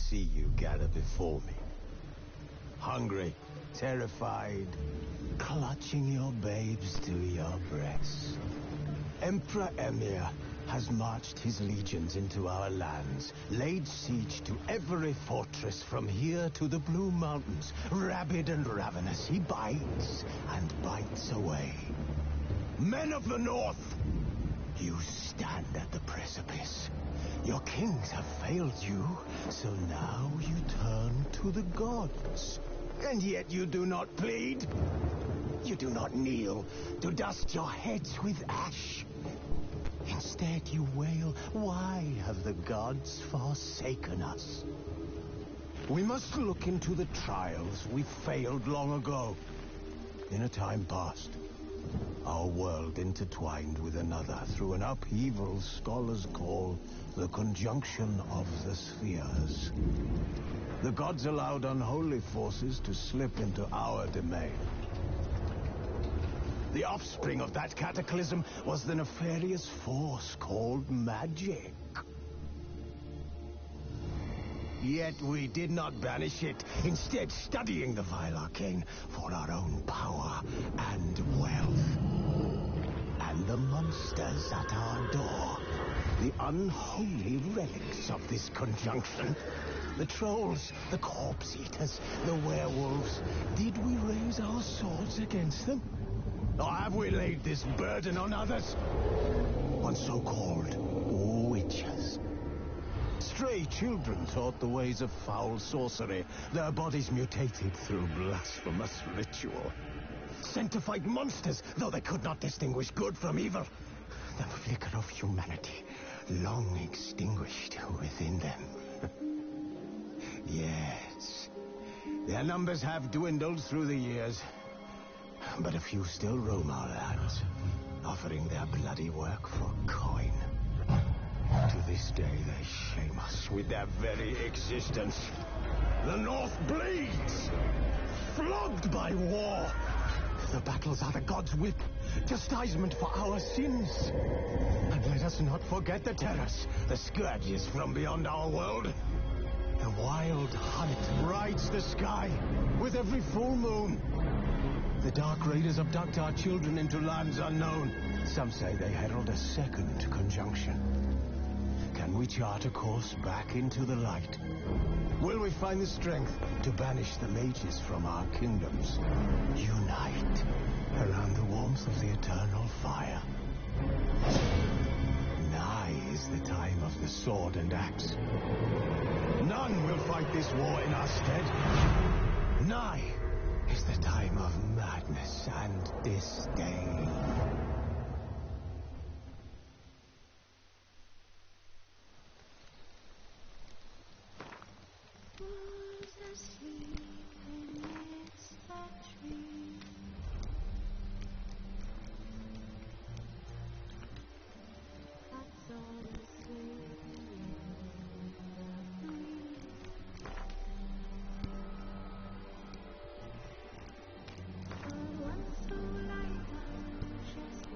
see you gather before me. Hungry, terrified, clutching your babes to your breasts. Emperor Emir has marched his legions into our lands, laid siege to every fortress from here to the Blue Mountains. Rabid and ravenous, he bites and bites away. Men of the North, you stand at the precipice. Your kings have failed you, so now you turn to the gods. And yet you do not plead. You do not kneel to dust your heads with ash. Instead you wail, why have the gods forsaken us? We must look into the trials we failed long ago. In a time past, our world intertwined with another through an upheaval scholars call the conjunction of the spheres. The gods allowed unholy forces to slip into our domain. The offspring of that cataclysm was the nefarious force called magic. Yet we did not banish it, instead studying the vile arcane for our own power and wealth. And the monsters at our door, the unholy relics of this conjunction. The trolls, the corpse eaters, the werewolves. Did we raise our swords against them? Or have we laid this burden on others? On so-called witches. Stray children taught the ways of foul sorcery, their bodies mutated through blasphemous ritual. Sent to fight monsters, though they could not distinguish good from evil. The flicker of humanity, long extinguished within them. Yes, their numbers have dwindled through the years. But a few still roam our lands, offering their bloody work for coin. To this day, they shame us with their very existence. The North bleeds, flogged by war. The battles are the gods' whip, chastisement for our sins. And let us not forget the terrors, the scourges from beyond our world. The wild hunt rides the sky with every full moon. The Dark Raiders abduct our children into lands unknown. Some say they herald a second conjunction. Can we chart a course back into the light? Will we find the strength to banish the mages from our kingdoms? Unite around the warmth of the eternal fire. Nigh is the time of the sword and axe. None will fight this war in our stead. Nigh is the time of madness and disdain. Who's asleep amidst the trees? I saw the swaying of the breeze. Once so light, just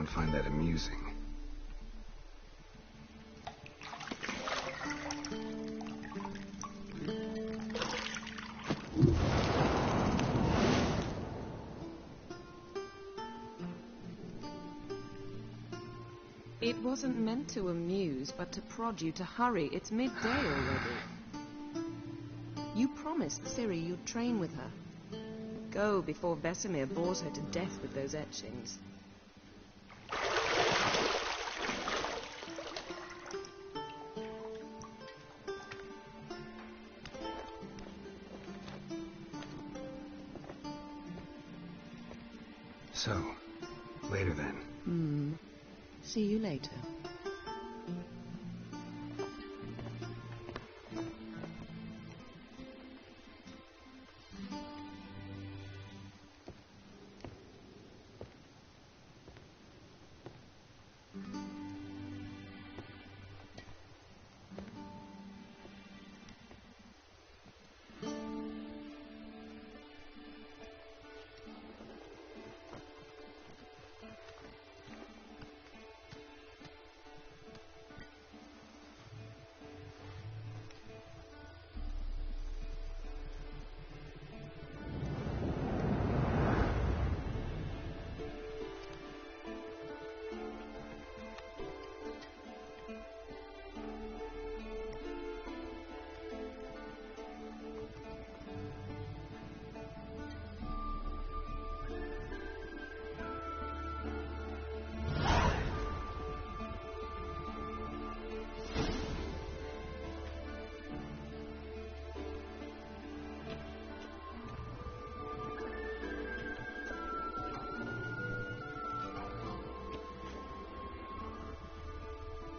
don't find that amusing. It wasn't meant to amuse, but to prod you to hurry. It's midday already. You promised Ciri you'd train with her. Go before Vesemir bores her to death with those etchings. So, later then. See you later.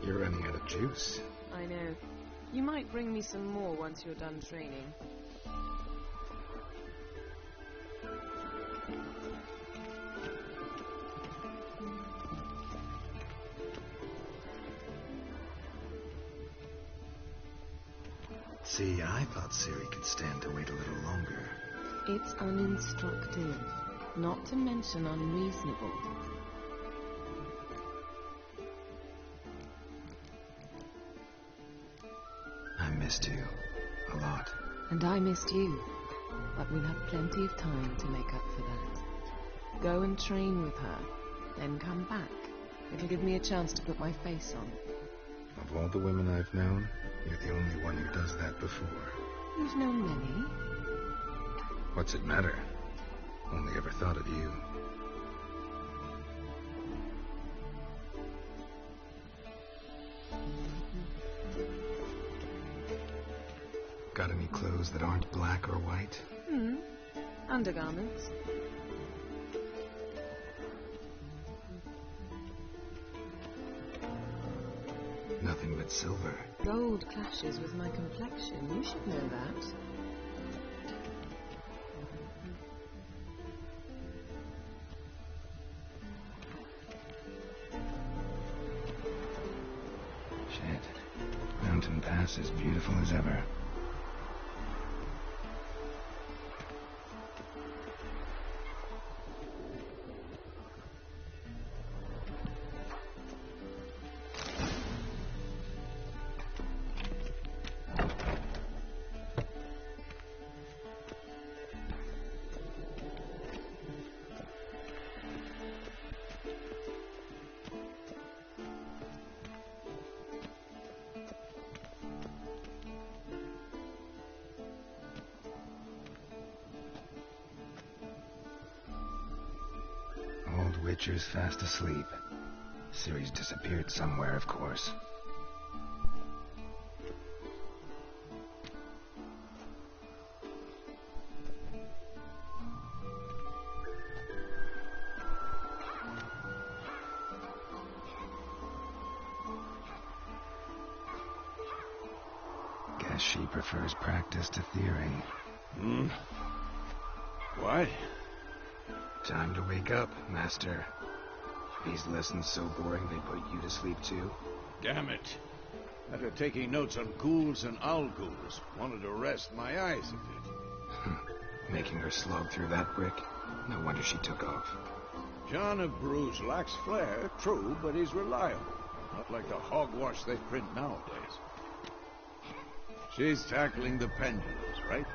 You're running out of juice. I know. You might bring me some more once you're done training. See, I thought Ciri could stand to wait a little longer. It's uninstructive, not to mention unreasonable. I missed you. A lot. And I missed you. But we'll have plenty of time to make up for that. Go and train with her, then come back. It'll give me a chance to put my face on. Of all the women I've known, you're the only one who does that before. You've known many. What's it matter? Only ever thought of you. Got any clothes that aren't black or white? Undergarments. Nothing but silver. Gold clashes with my complexion. You should know that. Shit. Mountain Pass as beautiful as ever. Witcher's fast asleep. Ciri's disappeared somewhere, of course. Guess she prefers practice to theory. What? Time to wake up, Master. These lessons so boring they put you to sleep too? Damn it. After taking notes on ghouls and owl ghouls, wanted to rest my eyes a bit. Making her slog through that brick? No wonder she took off. John of Bruges lacks flair, true, but he's reliable. Not like the hogwash they print nowadays. She's tackling the pendulums, right?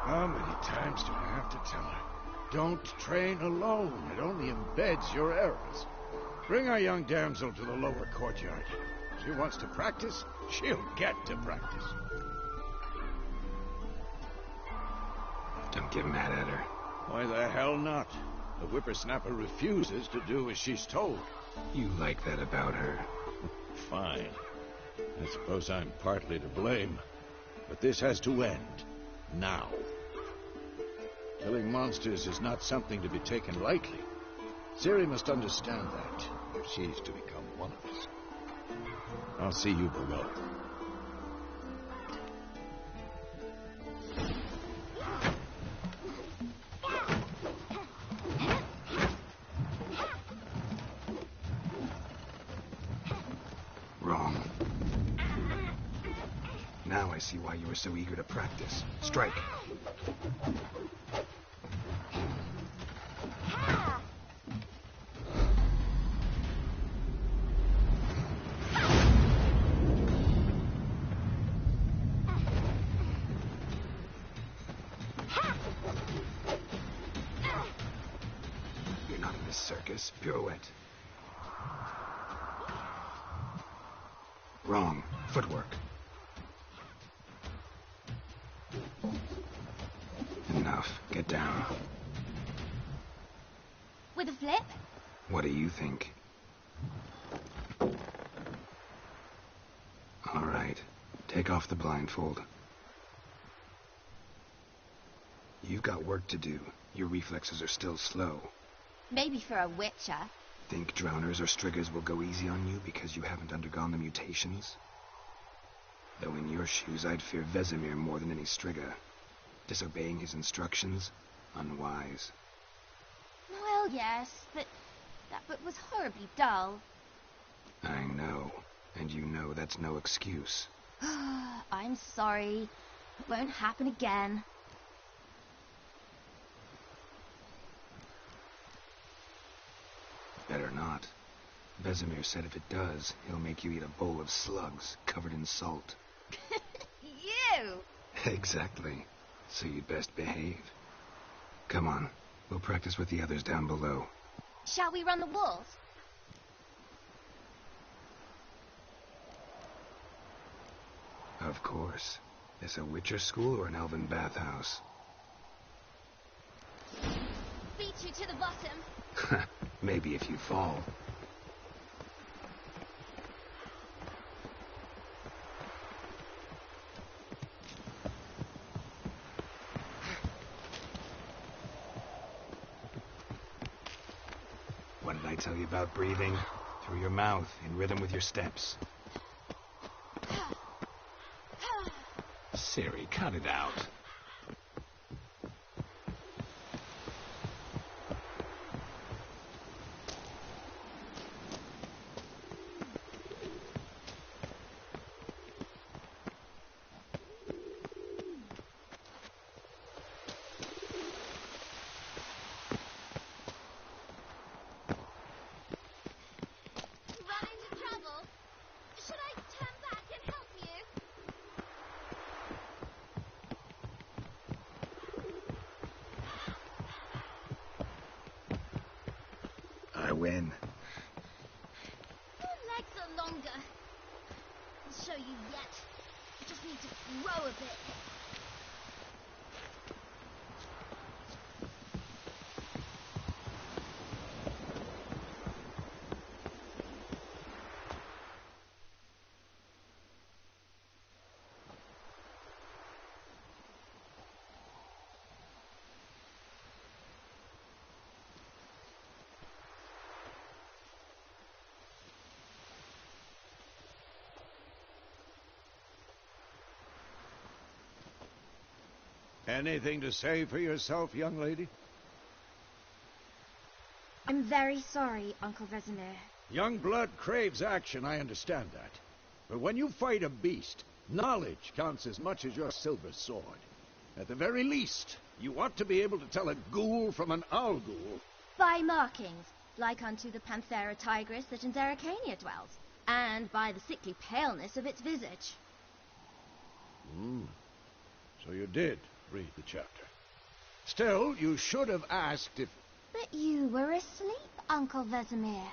How many times do I have to tell her? Don't train alone. It only embeds your errors. Bring our young damsel to the lower courtyard. She wants to practice, she'll get to practice. Don't get mad at her. Why the hell not? The whippersnapper refuses to do as she's told. You like that about her. Fine. I suppose I'm partly to blame. But this has to end. Now. Killing monsters is not something to be taken lightly. Ciri must understand that, if she's to become one of us. I'll see you below. Wrong. Now I see why you were so eager to practice. Strike. You're not in this circus. Pirouette. Wrong. Footwork. Enough. Get down. With a flip? What do you think? All right. Take off the blindfold. You've got work to do. Your reflexes are still slow. Maybe for a witcher. Think drowners or striggers will go easy on you because you haven't undergone the mutations? Though in your shoes, I'd fear Vesemir more than any strigger. Disobeying his instructions? Unwise. Well, yes, but that book was horribly dull. I know. And you know that's no excuse. I'm sorry. It won't happen again. Better not. Vesemir said if it does, he'll make you eat a bowl of slugs covered in salt. You! Exactly. So you'd best behave. Come on. We'll practice with the others down below. Shall we run the walls? Of course. This a Witcher school or an elven bathhouse? Beat you to the bottom. Maybe if you fall. What did I tell you about breathing? Through your mouth, in rhythm with your steps. Ciri, cut it out. Run into trouble? Should I turn back and help you? I win. Your legs are longer. I'll show you yet. You just need to grow a bit. Anything to say for yourself, young lady? I'm very sorry, Uncle Vesemir. Young blood craves action, I understand that. But when you fight a beast, knowledge counts as much as your silver sword. At the very least, you ought to be able to tell a ghoul from an owl ghoul. By markings, like unto the panthera tigris that in Zerricania dwells, and by the sickly paleness of its visage. So you did read the chapter. Still, you should have asked if... But you were asleep, Uncle Vesemir.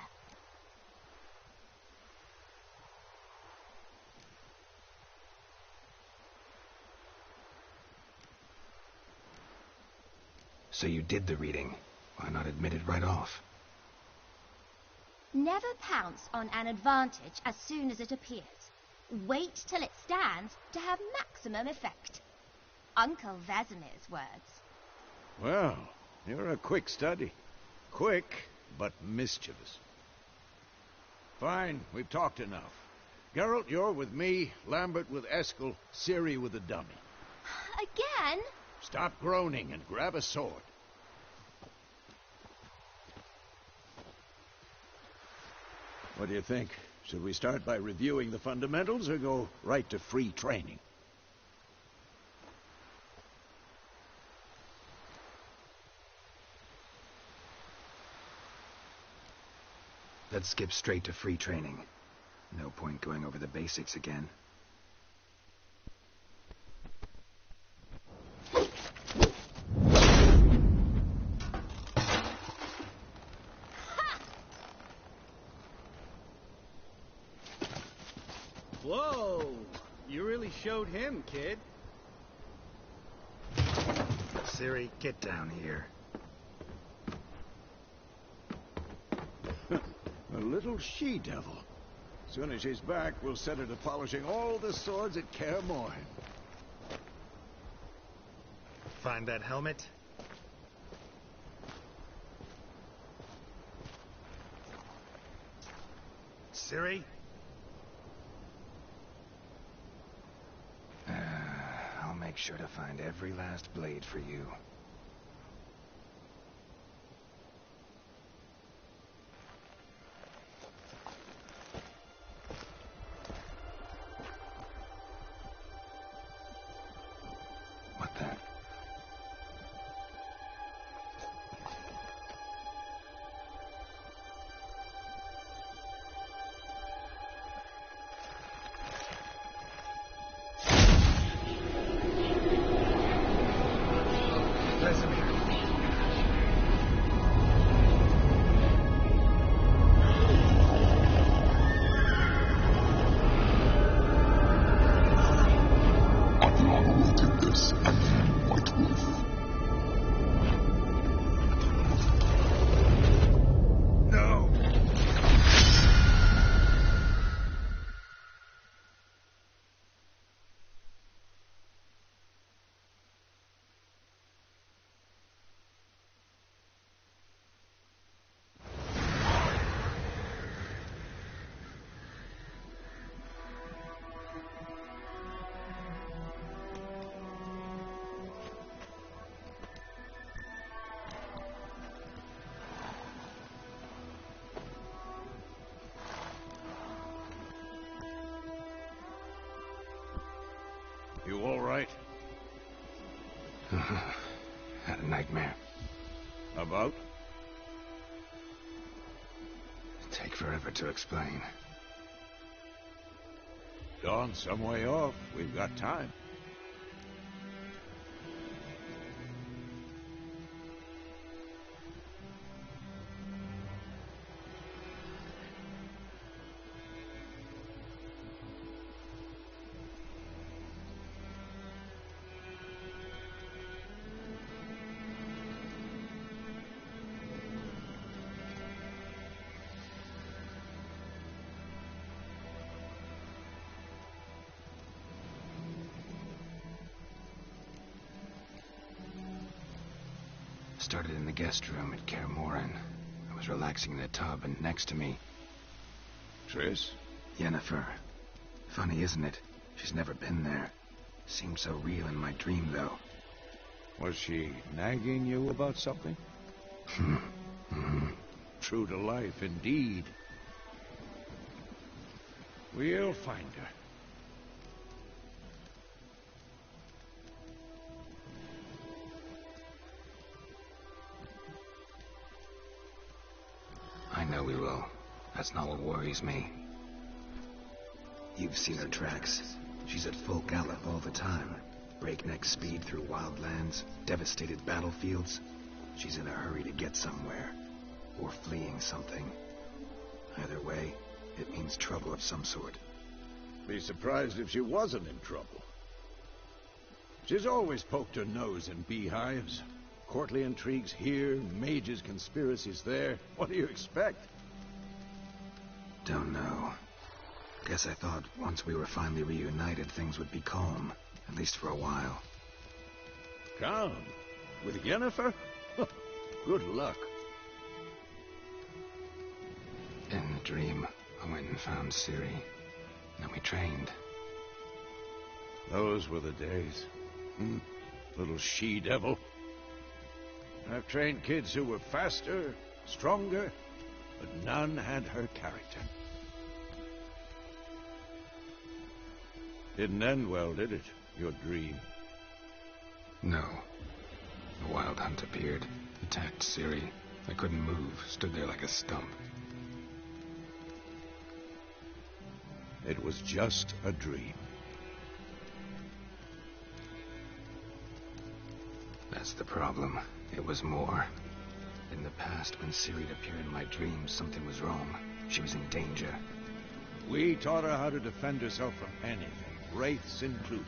So you did the reading. Why not admit it right off? Never pounce on an advantage as soon as it appears. Wait till it stands to have maximum effect. Uncle Vesemir's words. Well, you're a quick study. Quick, but mischievous. Fine, we've talked enough. Geralt, you're with me, Lambert with Eskel, Ciri with the dummy. Again? Stop groaning and grab a sword. What do you think? Should we start by reviewing the fundamentals or go right to free training? Let's skip straight to free training. No point going over the basics again. Whoa! You really showed him, kid. Ciri, get down here. A little she-devil. Soon as she's back, we'll set her to polishing all the swords at Kaer Morhen. Find that helmet? Ciri? I'll make sure to find every last blade for you. What the? You all right? Had a nightmare. About? Take forever to explain. Dawn's some way off. We've got time. Started in the guest room at Kaer Morhen. I was relaxing in a tub, and next to me... Triss? Yennefer. Funny, isn't it? She's never been there. Seemed so real in my dream, though. Was she nagging you about something? True to life, indeed. We'll find her. know we will. That's not what worries me. You've seen her tracks. She's at full gallop all the time. Breakneck speed through wildlands, devastated battlefields. She's in a hurry to get somewhere. Or fleeing something. Either way, it means trouble of some sort. Be surprised if she wasn't in trouble. She's always poked her nose in beehives. Courtly intrigues here, mages' conspiracies there. What do you expect? Don't know. Guess I thought once we were finally reunited, things would be calm. At least for a while. Calm? With Yennefer? Good luck. In the dream, I went and found Ciri. Then we trained. Those were the days. Little she-devil. I've trained kids who were faster, stronger, but none had her character. Didn't end well, did it? Your dream? No. The Wild Hunt appeared, attacked Ciri. I couldn't move, stood there like a stump. It was just a dream. That's the problem. It was more. In the past, when Ciri appeared in my dreams, something was wrong. She was in danger. We taught her how to defend herself from anything, wraiths included.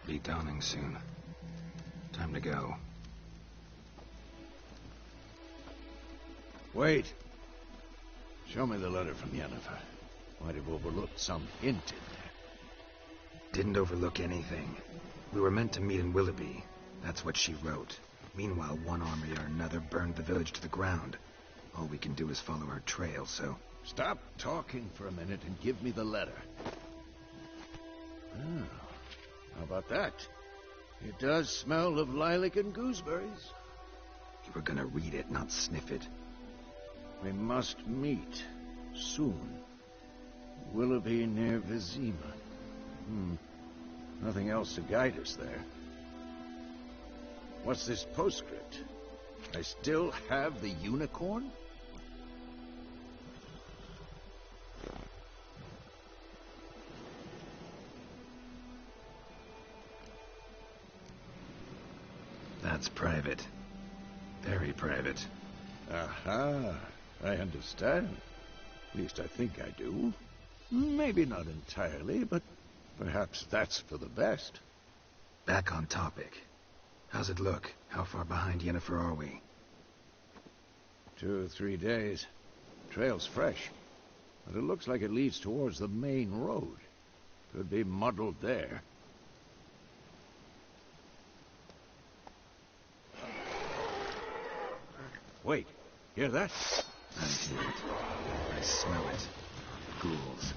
Be dawning soon. Time to go. Wait. Show me the letter from Yennefer. Might have overlooked some hint in there. Didn't overlook anything. We were meant to meet in Willoughby. That's what she wrote. Meanwhile, one army or another burned the village to the ground. All we can do is follow her trail, so... Stop talking for a minute and give me the letter. Oh, how about that? It does smell of lilac and gooseberries. You were gonna read it, not sniff it. We must meet. Soon. Willoughby near Vizima. Nothing else to guide us there. What's this postscript? I still have the unicorn? That's private. Very private. Aha, I understand. At least I think I do. Maybe not entirely, but perhaps that's for the best. Back on topic. How's it look? How far behind Yennefer are we? 2 or 3 days. Trail's fresh, but it looks like it leads towards the main road. Could be muddled there. Wait, hear that? I hear it. I smell it. Ghouls.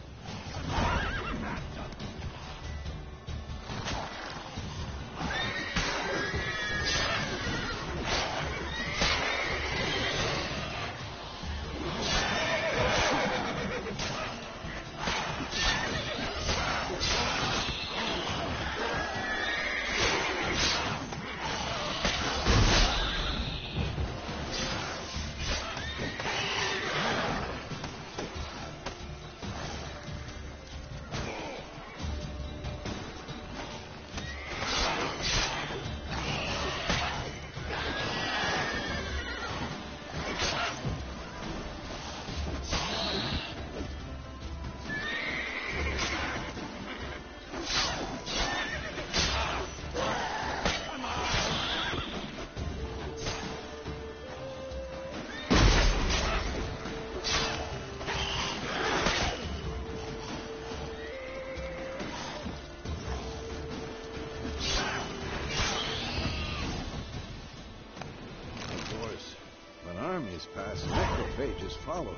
Past necrophages follow.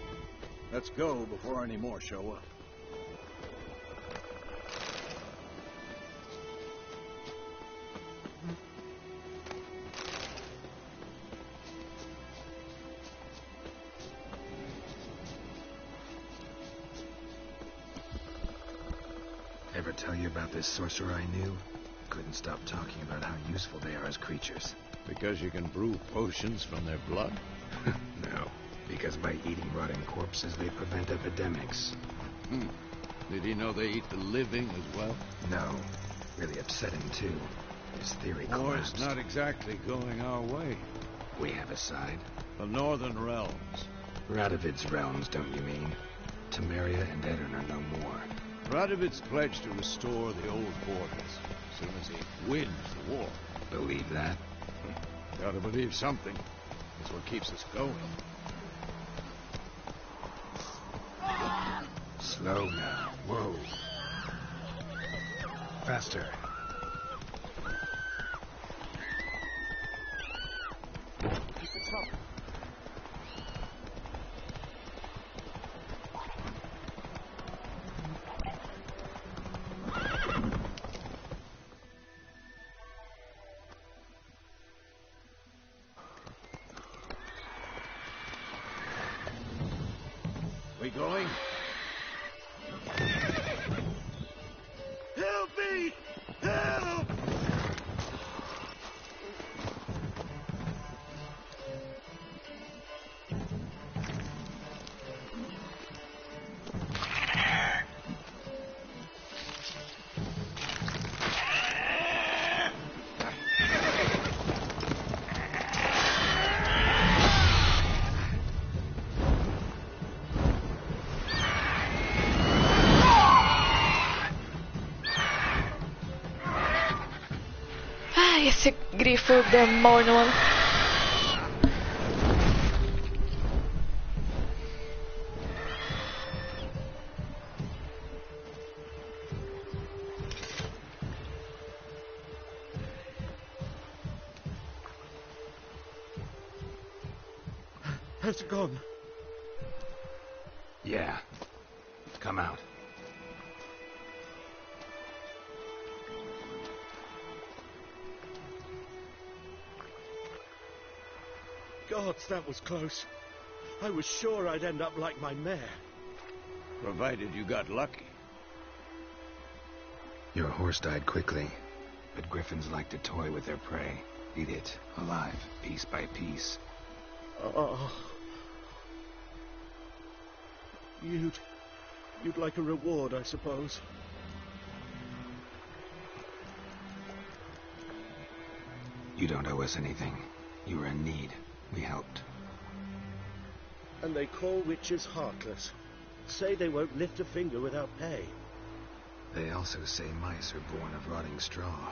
Let's go before any more show up. Ever tell you about this sorcerer I knew? Couldn't stop talking about how useful they are as creatures. Because you can brew potions from their blood? No, because by eating rotting corpses, they prevent epidemics. Did he know they eat the living as well? No. Really upsetting, too. His theory War's collapsed. not exactly going our way. We have a side. The Northern Realms. Radovid's realms, don't you mean? Temeria and Edirn are no more. Radovid's pledged to restore the old borders as soon as he wins the war. Believe that? Gotta believe something. That's what keeps us going. Slow now. Whoa. Faster. We going? Help me! Help! Esse grifo demônio. Has it gone? Yeah. Come out. Gods, that was close. I was sure I'd end up like my mare. Provided you got lucky. Your horse died quickly, but griffins like to toy with their prey. Eat it, alive, piece by piece. Oh. You'd like a reward, I suppose. You don't owe us anything. You were in need. We helped. And they call witches heartless. Say they won't lift a finger without pay. They also say mice are born of rotting straw.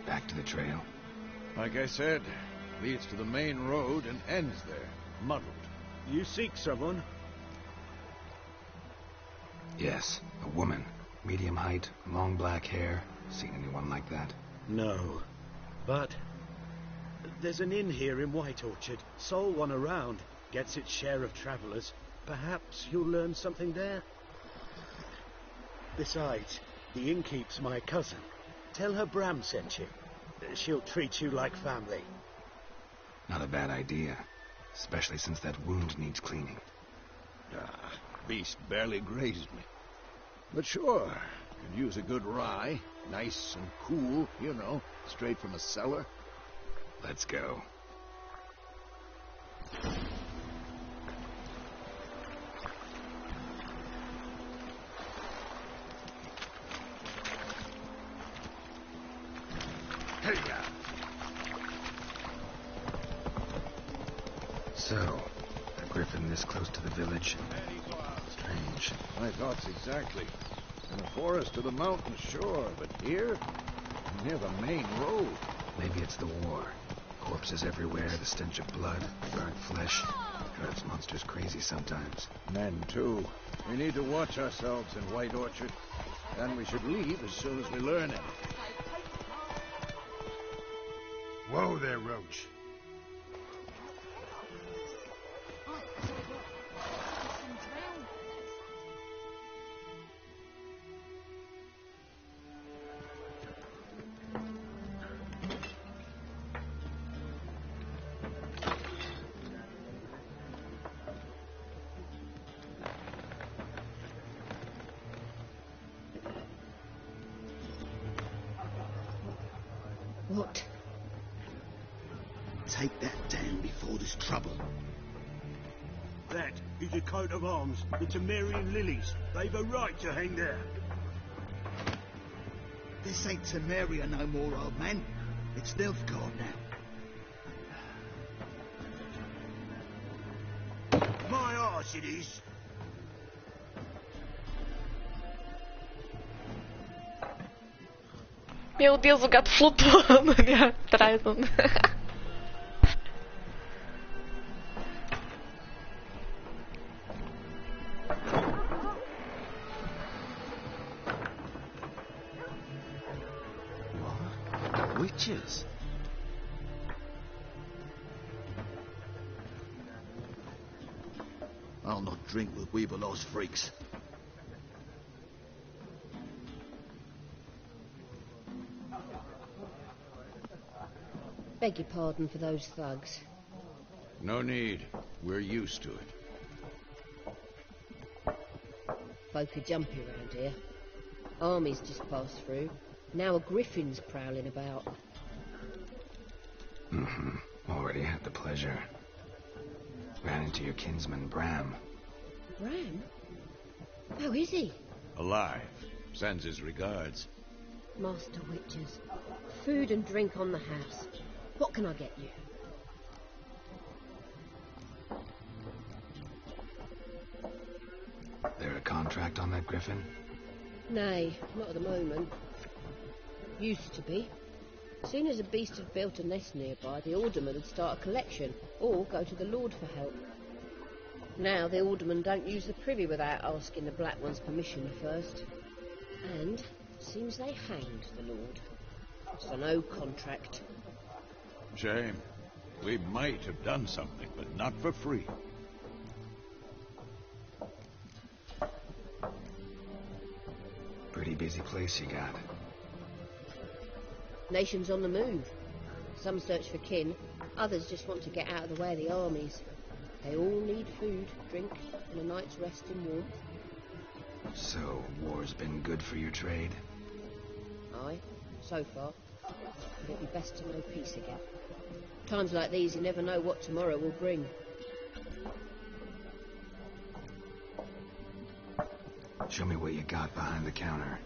Back to the trail. Like I said, leads to the main road and ends there, muddled. You seek someone? Yes, a woman. Medium height, long black hair. Seen anyone like that? No. But there's an inn here in White Orchard. Sole one around. Gets its share of travelers. Perhaps you'll learn something there? Besides, the innkeep's my cousin. Tell her Bram sent you. She'll treat you like family. Not a bad idea. Especially since that wound needs cleaning. Beast barely grazed me. But sure, could use a good rye. Nice and cool, you know, straight from a cellar. Let's go. Hey-ya. So, a griffin this close to the village. Strange. My thoughts exactly. In the forest or the mountains, sure, but here, near the main road. Maybe it's the war. Corpses everywhere, the stench of blood, burnt flesh. Drives monsters crazy sometimes. Men, too. We need to watch ourselves in White Orchard. And we should leave as soon as we learn it. Whoa there, Roach. What? Take that down before there's trouble. That is a coat of arms, the Temerian lilies. They've a right to hang there. This ain't Temeria no more, old man. It's Nilfgaard now. My arse it is. Meu Deus, o gato flutuando ali atrás. Witches? I'll not drink with Weebalaw's freaks. Beg your pardon for those thugs. No need. We're used to it. Folk are jumpy around here. Armies just passed through. Now a griffin's prowling about. Already had the pleasure. Ran into your kinsman, Bram. Bram? How is he? Alive. Sends his regards. Master Witchers. Food and drink on the house. What can I get you? There a contract on that griffin? Nay, not at the moment. Used to be. As soon as a beast had built a nest nearby, the alderman would start a collection, or go to the Lord for help. Now the aldermen don't use the privy without asking the Black One's permission first. And seems they hanged the Lord. So no contract. Shame. We might have done something, but not for free. Pretty busy place you got. Nations on the move. Some search for kin, others just want to get out of the way of the armies. They all need food, drink, and a night's rest in warmth. So, war's been good for your trade? Aye, so far. But it'd be best to know peace again. Times like these, you never know what tomorrow will bring. Show me what you got behind the counter.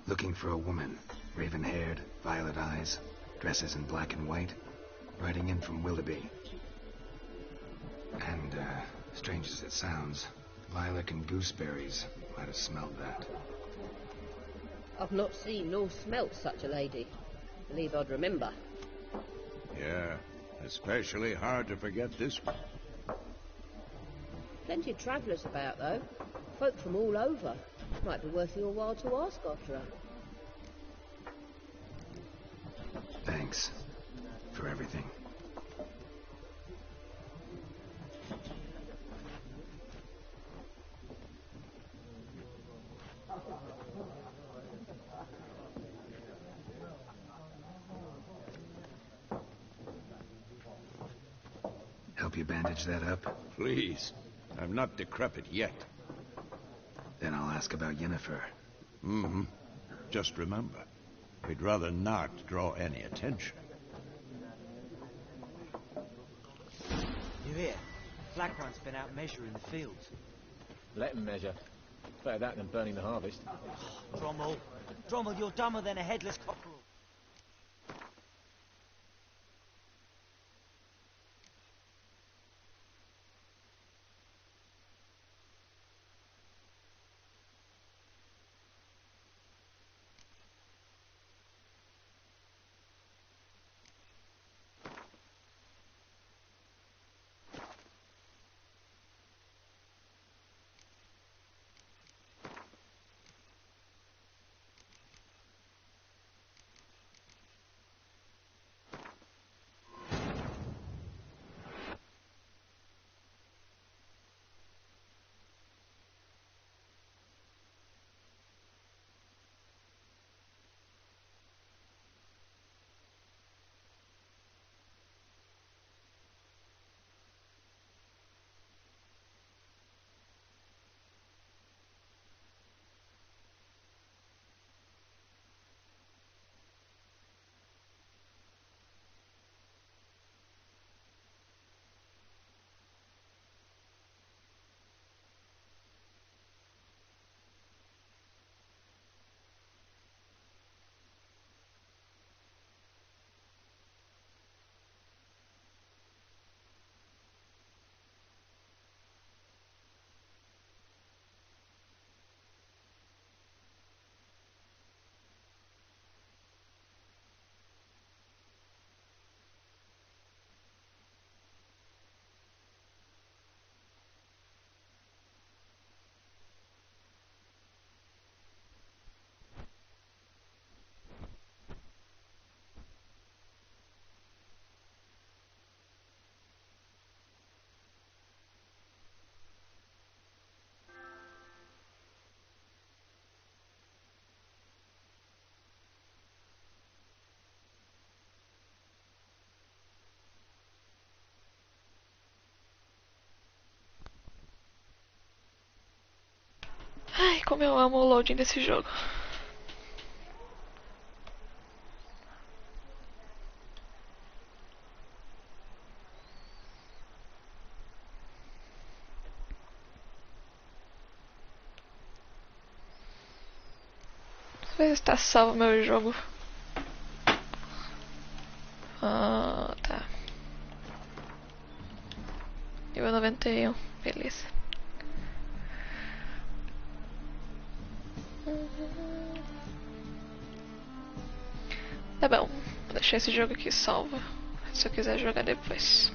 Looking for a woman. Raven-haired, violet eyes, dresses in black and white. Riding in from Willoughby. And, strange as it sounds, lilac and gooseberries. Might have smelled that. I've not seen nor smelt such a lady. Believe I'd remember. Yeah, especially hard to forget this one. Plenty of travellers about, though. Folk from all over. Might be worth your while to ask after her. Thanks. For everything. Help you bandage that up? Please. I'm not decrepit yet. Then I'll ask about Yennefer. Mm-hmm. Just remember, we'd rather not draw any attention. You hear? Black One's been out measuring the fields. Let him measure. Better that than burning the harvest. Drommel. Drommel, you're dumber than a headless cockerel. Como eu amo o loading desse jogo. Deixa eu ver se tá salvo meu jogo. Ah, tá. Nível 91, beleza. Tá bom, vou deixar esse jogo aqui salvo, se eu quiser jogar depois.